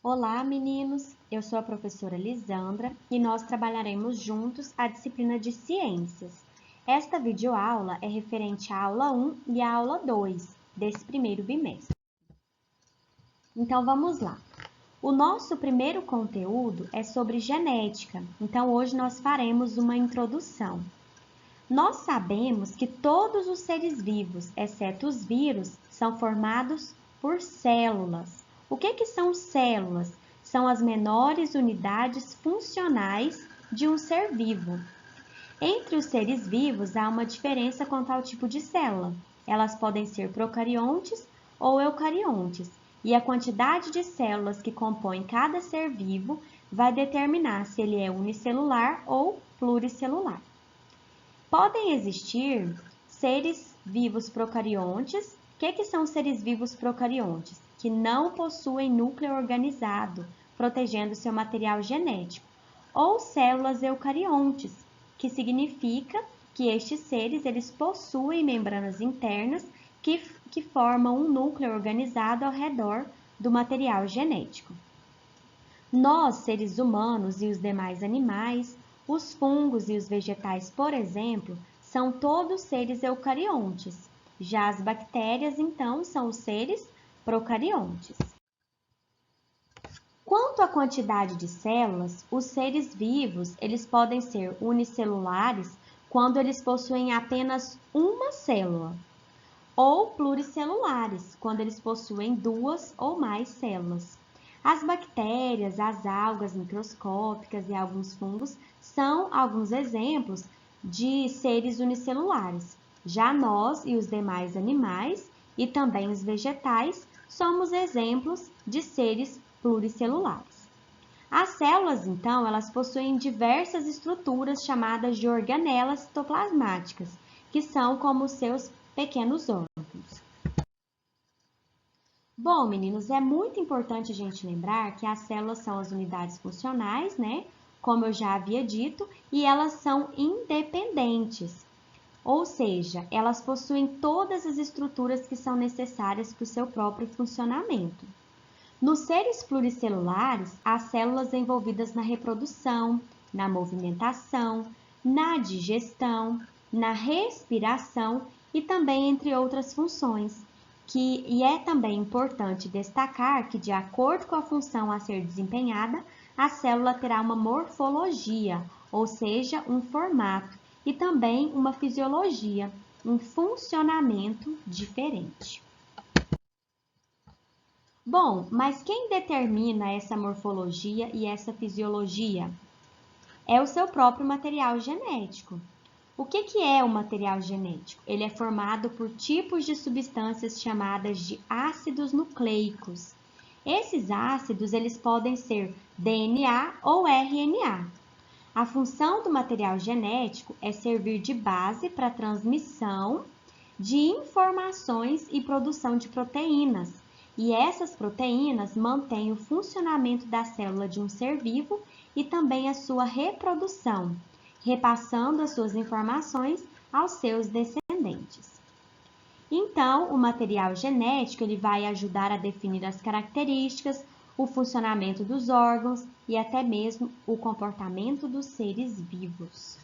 Olá, meninos! Eu sou a professora Lisandra e nós trabalharemos juntos a disciplina de Ciências. Esta videoaula é referente à aula 1 e à aula 2 desse primeiro bimestre. Então, vamos lá. O nosso primeiro conteúdo é sobre genética, então hoje nós faremos uma introdução. Nós sabemos que todos os seres vivos, exceto os vírus, são formados por células. O que são células? São as menores unidades funcionais de um ser vivo. Entre os seres vivos há uma diferença quanto ao tipo de célula. Elas podem ser procariontes ou eucariontes, e a quantidade de células que compõem cada ser vivo vai determinar se ele é unicelular ou pluricelular. Podem existir seres vivos procariontes. O que são seres vivos procariontes? Que não possuem núcleo organizado, protegendo seu material genético. Ou células eucariontes, que significa que estes seres eles possuem membranas internas que formam um núcleo organizado ao redor do material genético. Nós, seres humanos e os demais animais, os fungos e os vegetais, por exemplo, são todos seres eucariontes. Já as bactérias, então, são os seres procariontes. Quanto à quantidade de células, os seres vivos, eles podem ser unicelulares quando eles possuem apenas uma célula, ou pluricelulares, quando eles possuem duas ou mais células. As bactérias, as algas microscópicas e alguns fungos são alguns exemplos de seres unicelulares. Já nós e os demais animais e também os vegetais somos exemplos de seres pluricelulares. As células, então, elas possuem diversas estruturas chamadas de organelas citoplasmáticas, que são como os seus pequenos órgãos. Bom, meninos, é muito importante a gente lembrar que as células são as unidades funcionais, né? Como eu já havia dito, e elas são independentes. Ou seja, elas possuem todas as estruturas que são necessárias para o seu próprio funcionamento. Nos seres pluricelulares, há células envolvidas na reprodução, na movimentação, na digestão, na respiração e também entre outras funções. E é também importante destacar que, de acordo com a função a ser desempenhada, a célula terá uma morfologia, ou seja, um formato, e também uma fisiologia, um funcionamento diferente. Bom, mas quem determina essa morfologia e essa fisiologia? É o seu próprio material genético. O que é o material genético? Ele é formado por tipos de substâncias chamadas de ácidos nucleicos. Esses ácidos eles podem ser DNA ou RNA. A função do material genético é servir de base para a transmissão de informações e produção de proteínas. E essas proteínas mantêm o funcionamento da célula de um ser vivo e também a sua reprodução, repassando as suas informações aos seus descendentes. Então, o material genético ele vai ajudar a definir as características, o funcionamento dos órgãos e até mesmo o comportamento dos seres vivos.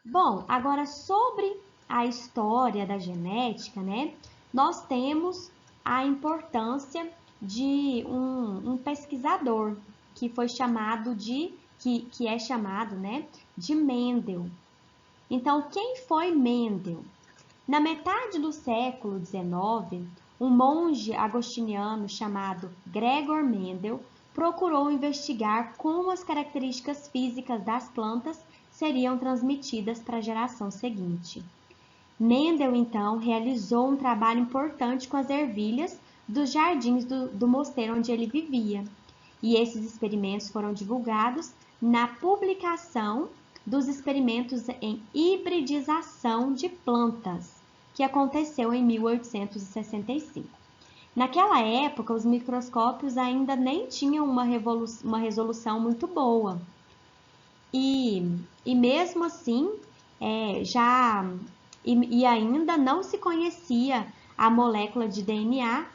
Bom, agora sobre a história da genética, né? Nós temos a importância de um pesquisador que foi chamado que é chamado, né, de Mendel. Então, quem foi Mendel? Na metade do século XIX, um monge agostiniano chamado Gregor Mendel procurou investigar como as características físicas das plantas seriam transmitidas para a geração seguinte. Mendel, então, realizou um trabalho importante com as ervilhas dos jardins do mosteiro onde ele vivia. E esses experimentos foram divulgados na publicação dos experimentos em hibridização de plantas, que aconteceu em 1865. Naquela época, os microscópios ainda nem tinham uma resolução muito boa. E mesmo assim, ainda não se conhecia a molécula de DNA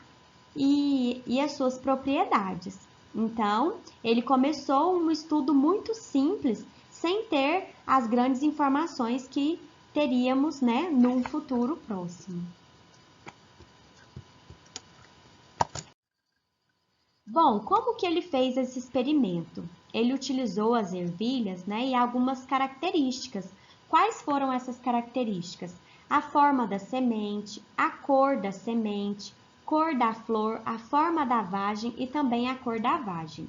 e as suas propriedades. Então, ele começou um estudo muito simples, sem ter as grandes informações que teríamos, né, num futuro próximo. Bom, como que ele fez esse experimento? Ele utilizou as ervilhas, né, e algumas características. Quais foram essas características? A forma da semente, a cor da semente, cor da flor, a forma da vagem e também a cor da vagem.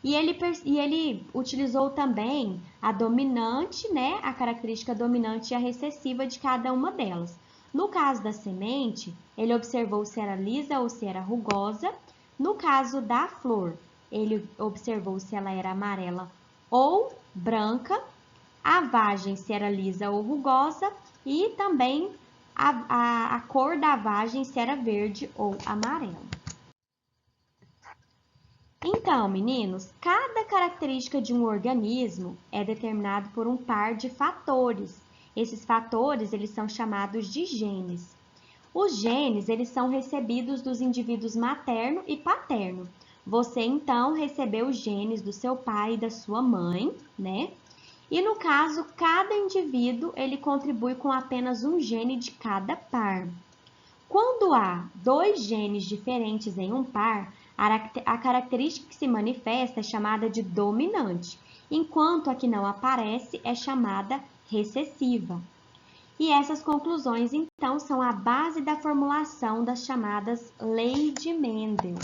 E ele utilizou também a dominante, né, a característica dominante e a recessiva de cada uma delas. No caso da semente, ele observou se era lisa ou se era rugosa. No caso da flor, ele observou se ela era amarela ou branca, a vagem se era lisa ou rugosa e também a cor da vagem se era verde ou amarela. Então, meninos, cada característica de um organismo é determinado por um par de fatores. Esses fatores, eles são chamados de genes. Os genes, eles são recebidos dos indivíduos materno e paterno. Você, então, recebeu os genes do seu pai e da sua mãe, né? E, no caso, cada indivíduo, ele contribui com apenas um gene de cada par. Quando há dois genes diferentes em um par, a característica que se manifesta é chamada de dominante, enquanto a que não aparece é chamada recessiva. E essas conclusões, então, são a base da formulação das chamadas leis de Mendel.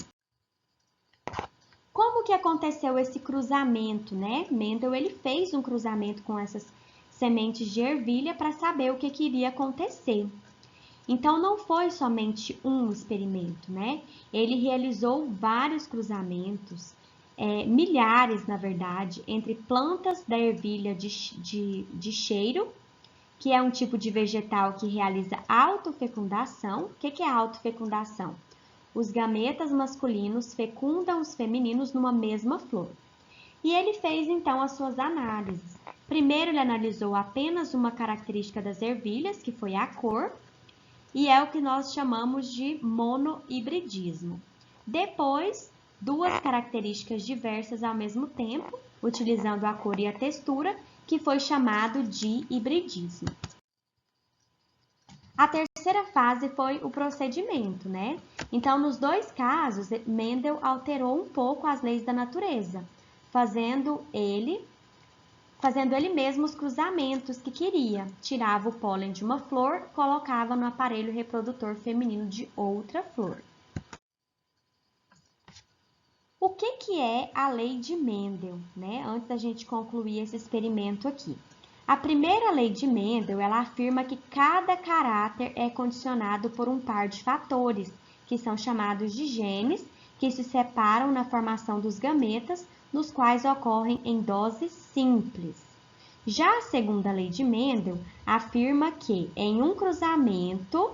Como que aconteceu esse cruzamento, né? Mendel, ele fez um cruzamento com essas sementes de ervilha para saber o que iria acontecer. Então, não foi somente um experimento, né? Ele realizou vários cruzamentos, milhares, na verdade, entre plantas da ervilha de cheiro, que é um tipo de vegetal que realiza autofecundação. O que é autofecundação? Os gametas masculinos fecundam os femininos numa mesma flor. E ele fez, então, as suas análises. Primeiro, ele analisou apenas uma característica das ervilhas, que foi a cor, e é o que nós chamamos de monohibridismo. Depois, duas características diversas ao mesmo tempo, utilizando a cor e a textura, que foi chamado de hibridismo. A terceira fase foi o procedimento, né? Então, nos dois casos, Mendel alterou um pouco as leis da natureza, fazendo ele mesmo os cruzamentos que queria. Tirava o pólen de uma flor, colocava no aparelho reprodutor feminino de outra flor. O que é a lei de Mendel, né? Antes da gente concluir esse experimento aqui. A primeira lei de Mendel, ela afirma que cada caráter é condicionado por um par de fatores, que são chamados de genes, que se separam na formação dos gametas, nos quais ocorrem em doses simples. Já a segunda lei de Mendel afirma que, em um cruzamento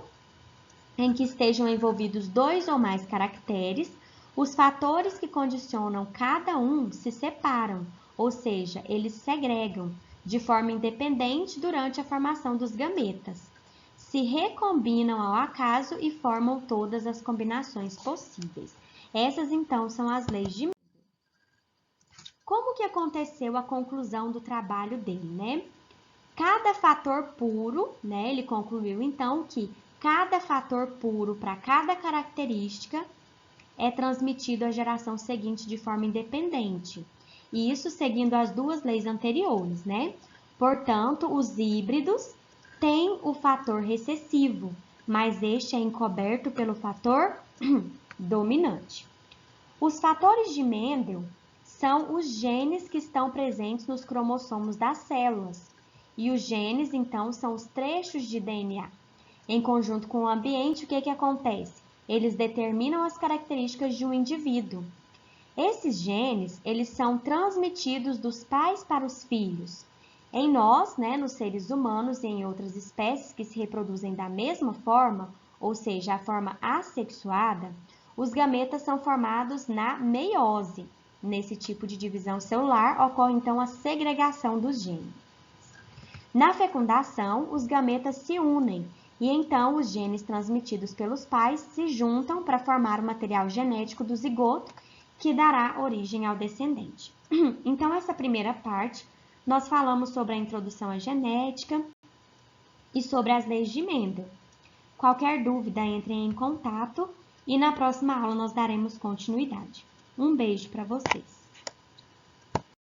em que estejam envolvidos dois ou mais caracteres, os fatores que condicionam cada um se separam, ou seja, eles segregam de forma independente durante a formação dos gametas. Se recombinam ao acaso e formam todas as combinações possíveis. Essas, então, são as leis de Mendel. Como que aconteceu a conclusão do trabalho dele, né? Cada fator puro, né? Ele concluiu, então, que cada fator puro para cada característica é transmitido à geração seguinte de forma independente. E isso seguindo as duas leis anteriores, né? Portanto, os híbridos têm o fator recessivo, mas este é encoberto pelo fator dominante. Os fatores de Mendel são os genes que estão presentes nos cromossomos das células. E os genes, então, são os trechos de DNA. Em conjunto com o ambiente, o que acontece? Eles determinam as características de um indivíduo. Esses genes, eles são transmitidos dos pais para os filhos. Em nós, né, nos seres humanos e em outras espécies que se reproduzem da mesma forma, ou seja, a forma assexuada, os gametas são formados na meiose. Nesse tipo de divisão celular, ocorre então a segregação dos genes. Na fecundação, os gametas se unem E então os genes transmitidos pelos pais se juntam para formar o material genético do zigoto, que dará origem ao descendente. Então, essa primeira parte, nós falamos sobre a introdução à genética e sobre as leis de Mendel. Qualquer dúvida, entre em contato e na próxima aula nós daremos continuidade. Um beijo para vocês!